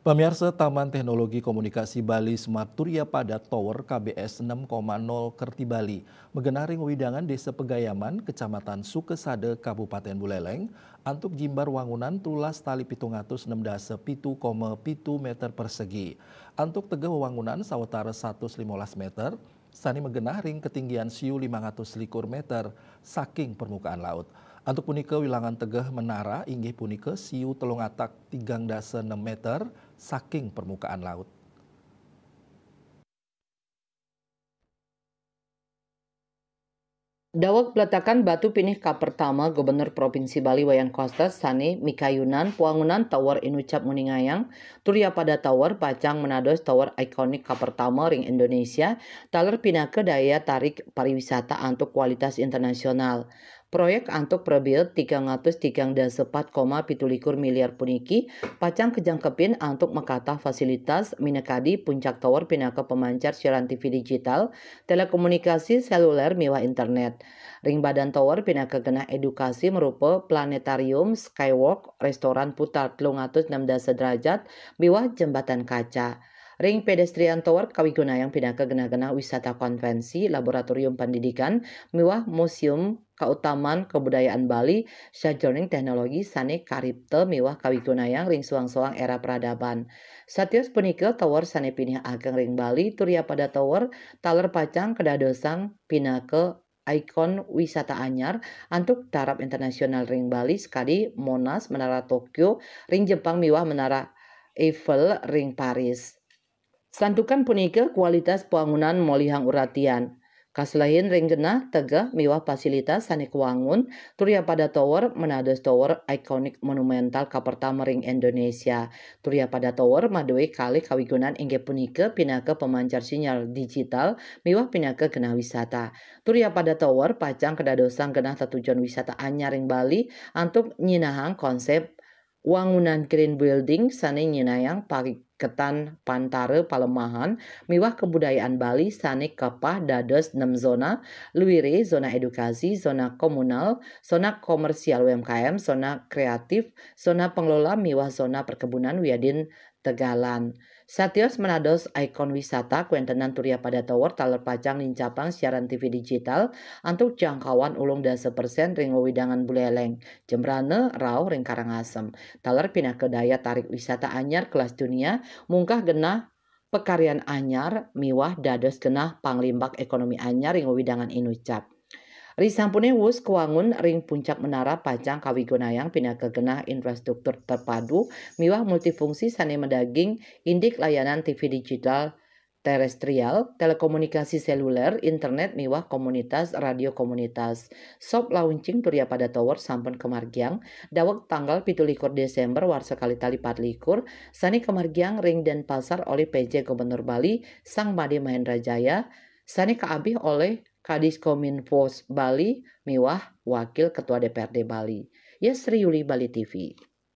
Pemirsa Taman Teknologi Komunikasi Bali Smart Turya pada Tower KBS 6,0 Kerti Bali mengenaring widangan Desa Pegayaman, Kecamatan Sukesade, Kabupaten Buleleng, antuk jimbar wangunan tulas tali 716,7 meter persegi. Antuk tegah wangunan sawetara 115 meter, sani mengenaring ketinggian siu 500 meter saking permukaan laut. Untuk punika wilangan tegeh menara inggih punika siu telung atak 3,6 meter saking permukaan laut. Dawak peletakan batu pinih ka pertama Gubernur Provinsi Bali Wayan Koster Sani Mikayunan Puangunan Tower Inucap Muningayang Turya pada Tower Pacang Menados Tower ikonik ka pertama ring Indonesia taler pinake daya tarik pariwisata antuk kualitas internasional. Proyek antuk perbil 334,17 miliar puniki pacang kejangkepin antuk mekatah fasilitas minekadi puncak tower pinake pemancar siaran TV digital, telekomunikasi seluler miwah internet. Ring badan tower pinake genah edukasi merupa planetarium, skywalk, restoran putar 316 derajat, miwah jembatan kaca. Ring pedestrian tower kawigunayang pinake genah-genah wisata konvensi, laboratorium pendidikan, miwah museum keutamaan kebudayaan Bali, sajroning teknologi sane karipte miwah kawigunayang ring suang-suang era peradaban. Satios punika tower sane pinih ageng ring Bali, Turya pada tower, taler pacang kedadosang pinake ikon wisata anyar antuk taraf internasional ring Bali sekali Monas, Menara Tokyo, ring Jepang miwah Menara Eiffel, ring Paris. Santukan punika kualitas bangunan molihang uratian. Kaslahin ring genah tegah miwah fasilitas sane kuangun Turya pada Tower Menados Tower ikonik monumental ka pertama ring Indonesia. Turya pada Tower madoe kali kawigunan inggih punika pinake pemancar sinyal digital miwah pinake genah wisata. Turya pada Tower pacang kedadosang genah tujuan wisata anyar ring Bali antuk nyinahang konsep wangunan green building sane nyinayang ketan pantare palemahan miwah kebudayaan Bali sane kepah dados 6 zona luwire zona edukasi, zona komunal, zona komersial UMKM, zona kreatif, zona pengelola miwah zona perkebunan wiadin Tegalan. Satios menados ikon wisata kuentenan Turya pada Tower taler pacang nincapang siaran TV digital antuk jangkauan ulung 10% ring widangan Buleleng, Jembrane, Rau, ring Karangasem. Taler pindah ke daya tarik wisata anyar kelas dunia mungkah genah pekaryan anyar miwah dados genah panglimbak ekonomi anyar ring widangan Inucap. Risampune wus kuangun ring puncak menara pacang kawigunayang pinake genah infrastruktur terpadu miwah multifungsi sane medaging indik layanan TV digital terestrial, telekomunikasi seluler, internet miwah komunitas, radio komunitas. Soft launching Turya pada Tower sampun kemargiang, dawek tanggal 17 Desember warsa kali tali 24, sani kemargiang ring Denpasar oleh PJ Gubernur Bali Sang Made Mahendra Jaya, sani kaabih oleh Kadiskominfo Bali miwah Wakil Ketua DPRD Bali. Yesri Yuli Bali TV.